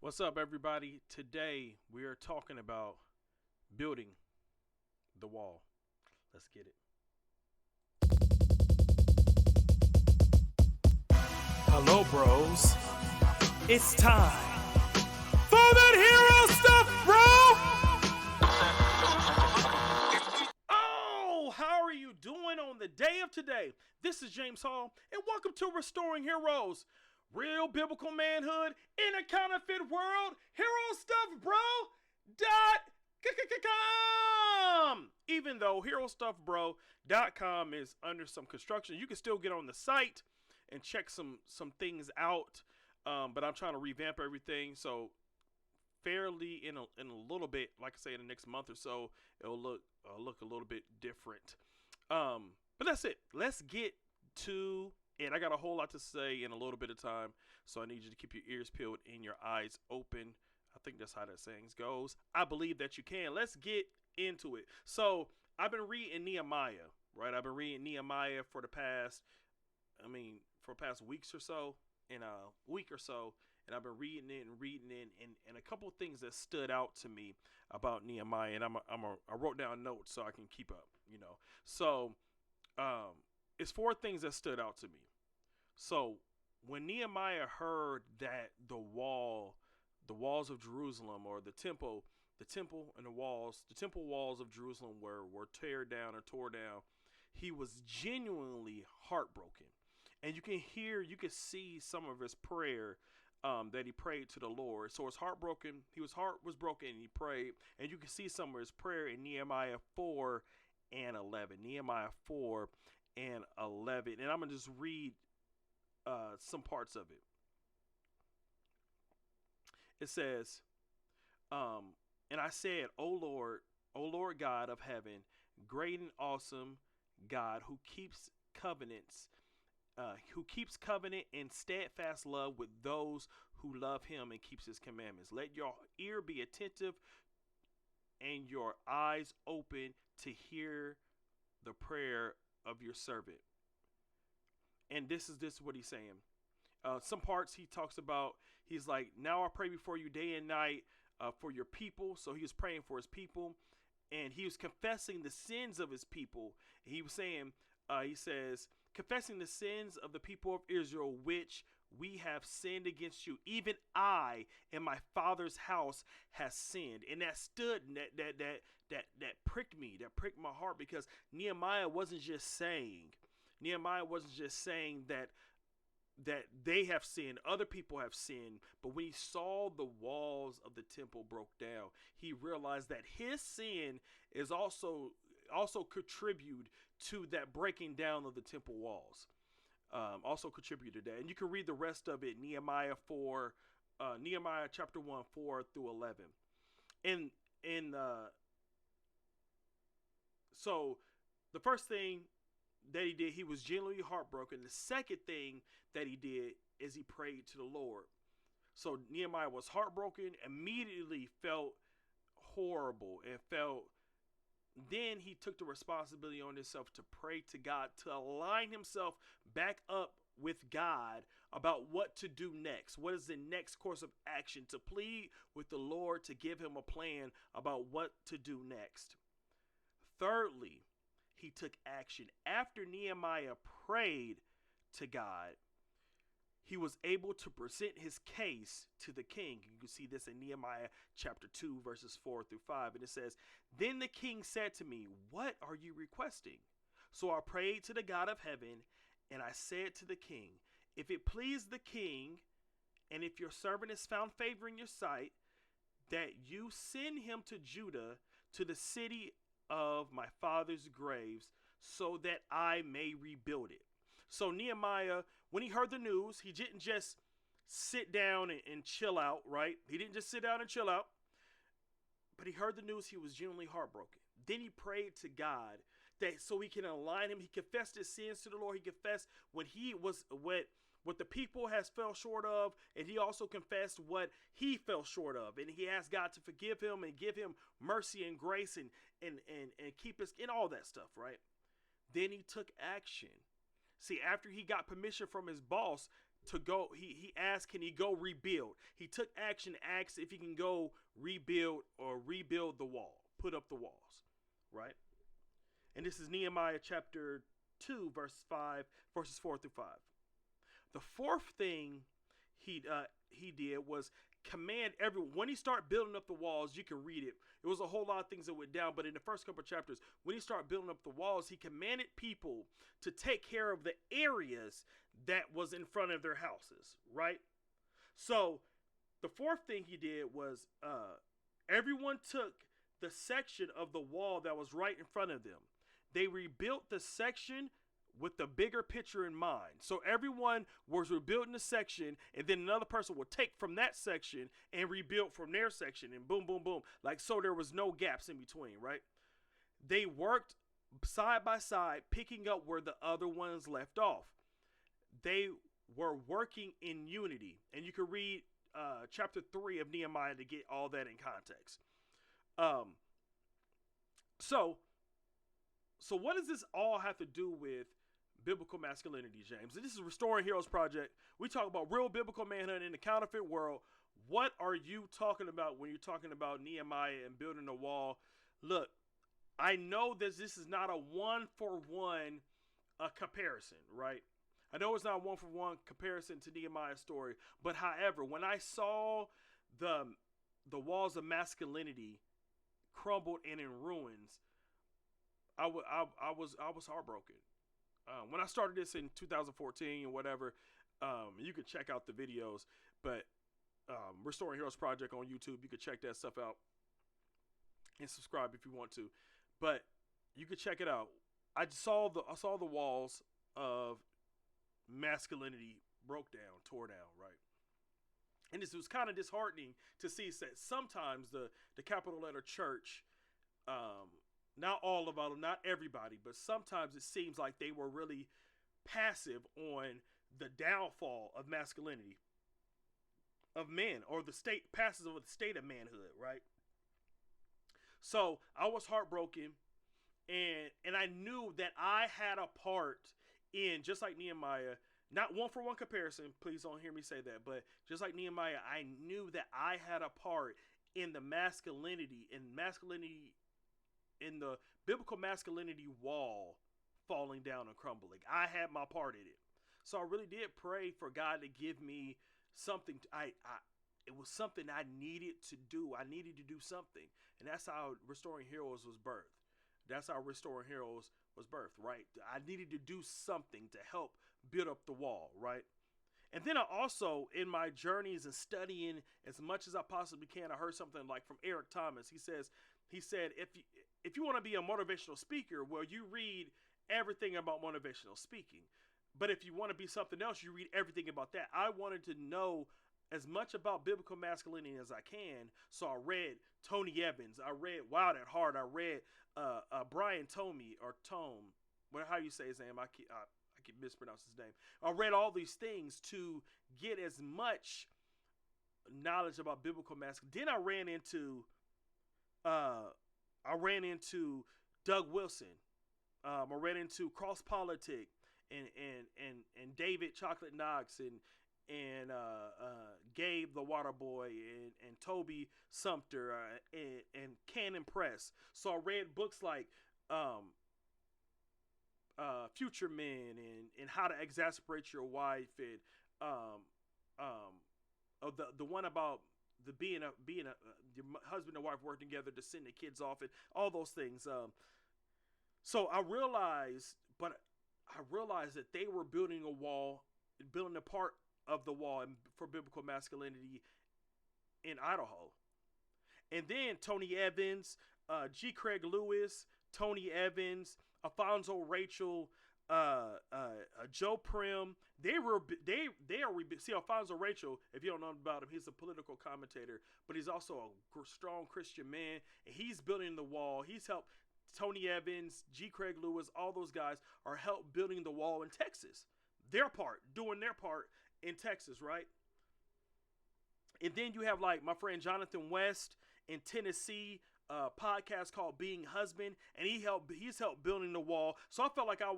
What's up, everybody? Today we are talking about building the wall. Let's get it. Hello, bros. It's time for that hero stuff, Oh, how are you doing on the day of today? This is James Hall, and welcome to Restoring Heroes. Real biblical manhood in a counterfeit world. Hero stuff, bro. Dot com. Even though herostuffbro.com is under some construction, you can still get on the site and check some things out. But I'm trying to revamp everything, so fairly in a little bit, like I say, in the next month or so, it'll look a little bit different. But that's it. Let's get to it. I got a whole lot to say in a little bit of time, so I need you to keep your ears peeled and your eyes open. I think that's how that saying goes. I believe that you can. Let's get into it. So I've been reading Nehemiah, right? I've been reading Nehemiah for the past weeks or so, in a week or so, and I've been reading it and reading it, and a couple of things that stood out to me about Nehemiah, and I wrote down notes so I can keep up, So, it's four things that stood out to me. So, when Nehemiah heard that the walls of Jerusalem, or the temple and the temple walls of Jerusalem were teared down or tore down, he was genuinely heartbroken. And you can see some of his prayer that he prayed to the Lord. So his heart was broken, and he prayed. And you can see some of his prayer in Nehemiah 4 and 11. Nehemiah 4 and 11. And I'm going to just read some parts of it. It says, and I said, O Lord God of heaven, great and awesome God, who keeps covenant and steadfast love with those who love him and keeps his commandments. Let your ear be attentive and your eyes open to hear the prayer of your servant. And this is what he's saying. Some parts he talks about, he's like, now I pray before you day and night for your people. So he was praying for his people, and he was confessing the sins of his people. He was saying, he says, confessing the sins of the people of Israel, which we have sinned against you. Even I and my father's house has sinned. And that stood, that pricked me, that pricked my heart, because Nehemiah wasn't just saying that they have sinned, other people have sinned, but when he saw the walls of the temple broke down, he realized that his sin is also contributed to that breaking down of the temple walls. Also contributed to that, and you can read the rest of it, Nehemiah chapter 1, 4 through 11. So the first thing that he did, he was genuinely heartbroken. The second thing that he did is he prayed to the Lord. So Nehemiah was heartbroken, immediately felt horrible, and then he took the responsibility on himself to pray to God, to align himself back up with God about what to do next. What is the next course of action? To plead with the Lord to give him a plan about what to do next. Thirdly, he took action. After Nehemiah prayed to God, he was able to present his case to the king. You can see this in Nehemiah chapter 2, verses 4 through 5. And it says, then the king said to me, what are you requesting? So I prayed to the God of heaven, and I said to the king, if it please the king, and if your servant has found favor in your sight, that you send him to Judah, to the city of my father's graves, so that I may rebuild it. So Nehemiah, when he heard the news, he didn't just sit down and chill out, right? He didn't just sit down and chill out, but he heard the news. He was genuinely heartbroken. Then he prayed to God that so he can align him. He confessed his sins to the Lord. He confessed what the people has fell short of, and he also confessed what he fell short of, and he asked God to forgive him and give him mercy and grace and keep us in all that stuff, right? Then he took action. See, after he got permission from his boss, to go. He asked, can he go rebuild? He took action, asked if he can go rebuild the wall, put up the walls, right? And this is Nehemiah chapter 2, verses 4 through 5. The fourth thing he did was command everyone. When he started building up the walls, you can read it. It was a whole lot of things that went down, but in the first couple of chapters, when he started building up the walls, he commanded people to take care of the areas that was in front of their houses, right? So the fourth thing he did was everyone took the section of the wall that was right in front of them. They rebuilt the section with the bigger picture in mind. So everyone was rebuilding the section, and then another person would take from that section and rebuild from their section, and boom, boom, boom. Like, so there was no gaps in between, right? They worked side by side, picking up where the other ones left off. They were working in unity. And you can read chapter 3 of Nehemiah to get all that in context. So what does this all have to do with biblical masculinity, James? And this is Restoring Heroes Project. We talk about real biblical manhood in the counterfeit world. What are you talking about when you're talking about Nehemiah and building a wall? Look, I know that this is not a one-for-one comparison, right? I know it's not a one-for-one comparison to Nehemiah's story, but however, when I saw the walls of masculinity crumbled and in ruins, I was heartbroken. When I started this in 2014 and whatever, you can check out the videos, but Restoring Heroes Project on YouTube, you can check that stuff out and subscribe if you want to. But you can check it out. I saw the walls of masculinity broke down, tore down, right? And this was kind of disheartening to see that sometimes the capital letter church, not all of them, not everybody, but sometimes it seems like they were really passive on the downfall of masculinity, of men, or passive of the state of manhood, right? So I was heartbroken, and I knew that I had a part in, just like Nehemiah, not one-for-one comparison, please don't hear me say that, but just like Nehemiah, I knew that I had a part in the masculinity, in the biblical masculinity wall falling down and crumbling. I had my part in it. So I really did pray for God to give me something. It was something I needed to do. I needed to do something. And that's how Restoring Heroes was birthed. That's how Restoring Heroes was birthed, right? I needed to do something to help build up the wall, right? And then I also, in my journeys and studying as much as I possibly can, I heard something like from Eric Thomas. He said, if you want to be a motivational speaker, well, you read everything about motivational speaking. But if you want to be something else, you read everything about that. I wanted to know as much about biblical masculinity as I can. So I read Tony Evans. I read Wild at Heart. I read Brian Tomey, or Tome, how you say his name. I keep mispronouncing his name. I read all these things to get as much knowledge about biblical masculinity. Then I ran into Doug Wilson. I ran into Cross Politic and David Chocolate Knox and Gabe the Water Boy and Toby Sumter and Cannon Press. So I read books like Future Men and How to Exasperate Your Wife, and the one about being your husband and wife working together to send the kids off, and all those things. So I realized that they were building a wall, building a part of the wall for biblical masculinity in Idaho. And then Tony Evans, G. Craig Lewis, Tony Evans, Alfonso Rachel, Joe Prim, see Alfonso Rachel, if you don't know about him, he's a political commentator, but he's also a strong Christian man, and he's building the wall. He's helped Tony Evans, G. Craig Lewis, all those guys are help building the wall in Texas. Doing their part in Texas, right? And then you have like my friend Jonathan West in Tennessee, a podcast called Being Husband, and he's helped building the wall. So I felt like I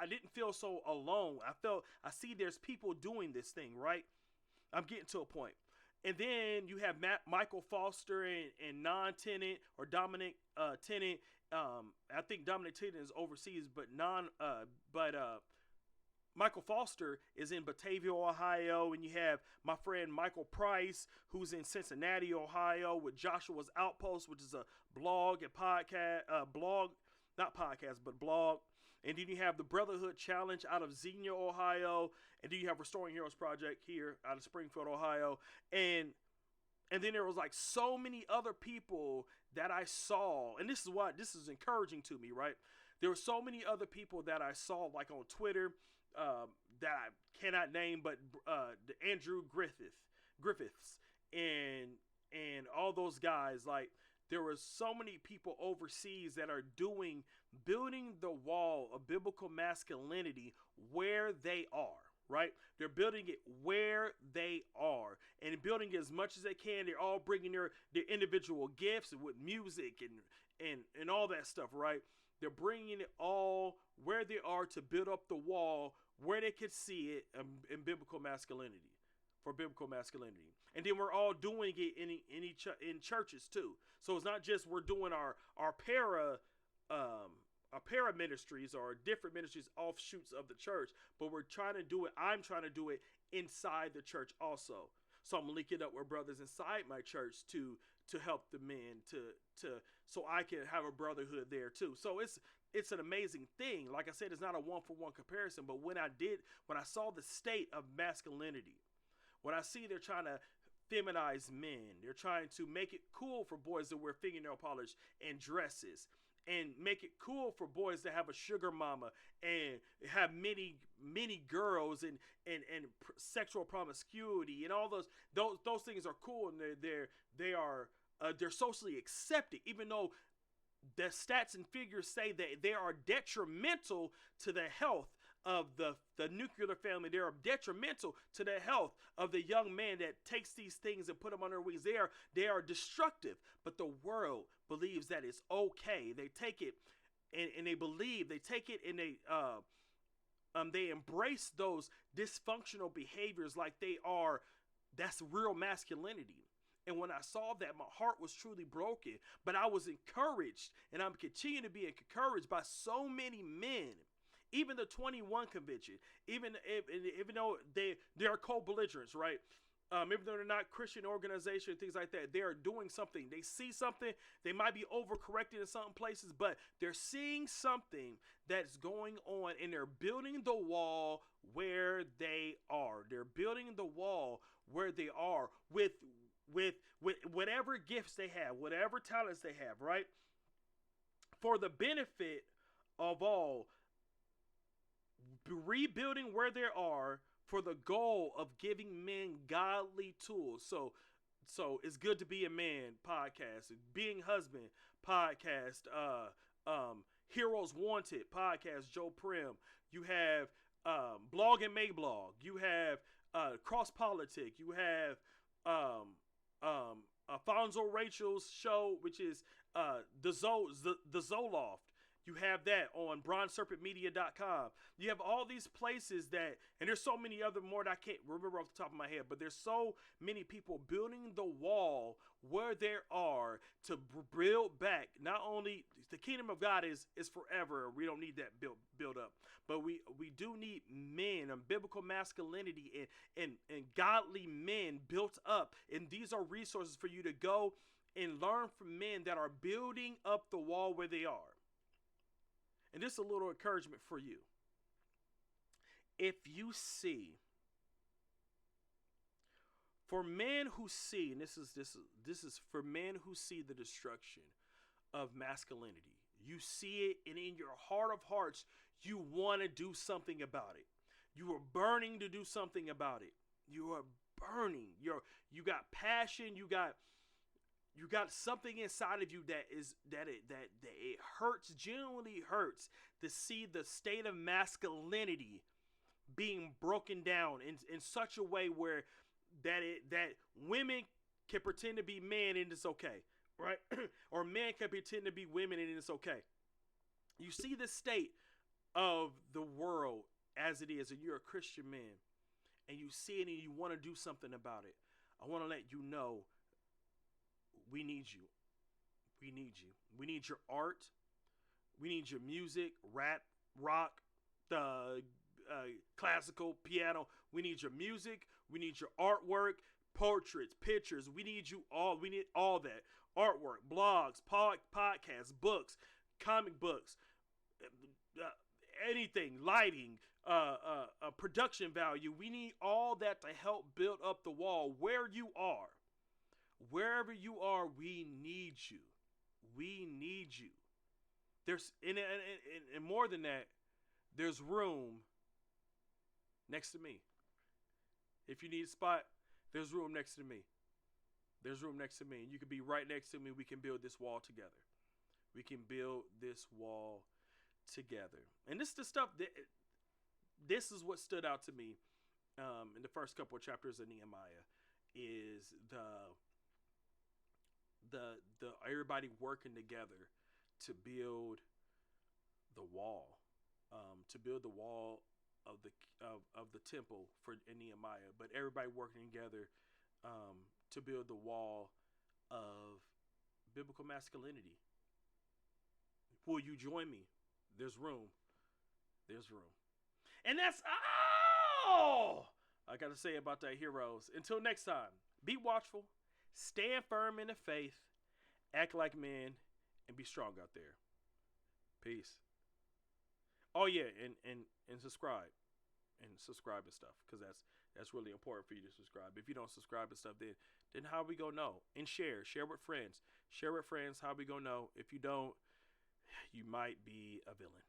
I didn't feel so alone. I see there's people doing this thing, right? I'm getting to a point. And then you have Michael Foster and non-Tennant or Dominic Tennant. I think Dominic Tennant is overseas, but Michael Foster is in Batavia, Ohio, and you have my friend Michael Price, who's in Cincinnati, Ohio, with Joshua's Outpost, which is a blog and podcast, not podcast, but blog. And then you have the Brotherhood Challenge out of Xenia, Ohio, and then you have Restoring Heroes Project here out of Springfield, Ohio, and then there was like so many other people that I saw, and this is encouraging to me, right? There were so many other people that I saw, like on Twitter, that I cannot name, but the Andrew Griffiths, and all those guys. Like, there were so many people overseas that are building the wall of biblical masculinity where they are. Right? They're building it where they are, and building it as much as they can. They're all bringing their individual gifts with music and all that stuff, right? They're bringing it all where they are to build up the wall where they could see it in biblical masculinity, for biblical masculinity. And then we're all doing it in churches too. So it's not just we're doing our para ministries or different ministries, offshoots of the church, but we're trying to do it. I'm trying to do it inside the church also. So I'm linking up with brothers inside my church to help the men so I can have a brotherhood there too. So it's an amazing thing. Like I said, it's not a one-for-one comparison, but when I saw the state of masculinity, when I see they're trying to feminize men, they're trying to make it cool for boys to wear fingernail polish and dresses, and make it cool for boys to have a sugar mama and have many girls and sexual promiscuity and all those things are cool, and they're socially accepted, even though the stats and figures say that they are detrimental to the health of the nuclear family. They are detrimental to the health of the young man that takes these things and put them on their wings. They are destructive, but the world believes that it's okay. They take it and they take it and they embrace those dysfunctional behaviors like that's real masculinity. And when I saw that, my heart was truly broken, but I was encouraged, and I'm continuing to be encouraged by so many men. Even the 21 convention, even though they are co-belligerents, right? Even though they're not Christian organization, things like that, they are doing something. They see something. They might be overcorrecting in some places, but they're seeing something that's going on, and they're building the wall where they are. They're building the wall where they are with whatever gifts they have, whatever talents they have, right? For the benefit of all, rebuilding where they are for the goal of giving men godly tools. So it's Good to Be a Man podcast, Being Husband podcast, Heroes Wanted podcast, Joe Prim. You have Blog and Mayblog. You have Cross Politic. You have Alfonso Rachel's show, which is the Zoloft. You have that on bronzeserpentmedia.com. You have all these places and there's so many other more that I can't remember off the top of my head, but there's so many people building the wall where they are to build back. Not only the kingdom of God is forever. We don't need that build up, but we do need men and biblical masculinity and godly men built up. And these are resources for you to go and learn from men that are building up the wall where they are. And this is a little encouragement for you. If you see, for men who see, and this is for men who see the destruction of masculinity, you see it, and in your heart of hearts, you want to do something about it. You are burning to do something about it. You are burning. You got passion. You got something inside of you that it hurts, genuinely hurts to see the state of masculinity being broken down in such a way where that women can pretend to be men and it's okay, right? Or men can pretend to be women and it's okay. You see the state of the world as it is, and you're a Christian man, and you see it and you want to do something about it, I want to let you know we need you. We need you. We need your art. We need your music, rap, rock, classical, piano. We need your music. We need your artwork, portraits, pictures. We need you all. We need all that. Artwork, blogs, podcasts, books, comic books, anything, lighting, production value. We need all that to help build up the wall where you are. Wherever you are, we need you. We need you. There's and more than that, there's room next to me. If you need a spot, there's room next to me. There's room next to me. And you can be right next to me. We can build this wall together. We can build this wall together. And this is the stuff that, this is what stood out to me in the first couple of chapters of Nehemiah, is the everybody working together to build the wall, of the temple in Nehemiah, but everybody working together to build the wall of biblical masculinity. Will you join me? There's room. There's room. And that's all I got to say about that, heroes. Until next time, be watchful, stand firm in the faith, act like men, and be strong out there. Peace. Oh yeah, and subscribe. And subscribe and stuff, because that's really important for you to subscribe. If you don't subscribe and stuff, then how we gonna know? And share with friends. Share with friends. How we gonna know? If you don't, you might be a villain.